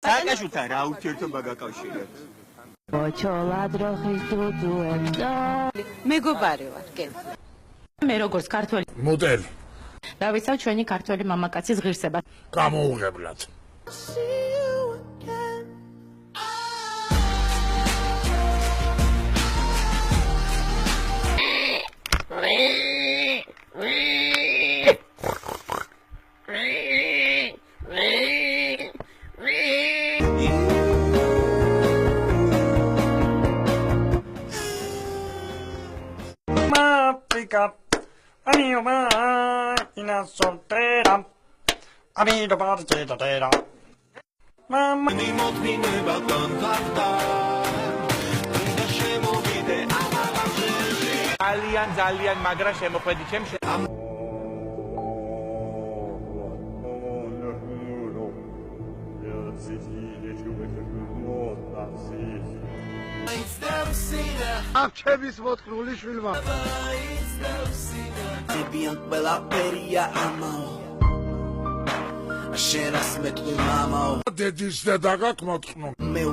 სააკაშვილთან რა ურთიერთობა გაკავშირებთ? ოჩოლად როხის დუძუებდა მეგობარი ვარ, კი. მე როგორც ქართველი მოდელი დავიცავ ჩვენი ქართველი მამაკაცის ღირსება გამოუღებლად Amigo máquina soltera Amigo parcetera Mama ძალიან მაგრა შემოხვედი ჩემში აღჩების მოთხრული შვილმა Bien quella peria amo Scena smetto mamma დედის დედა გაქვს მოთხრული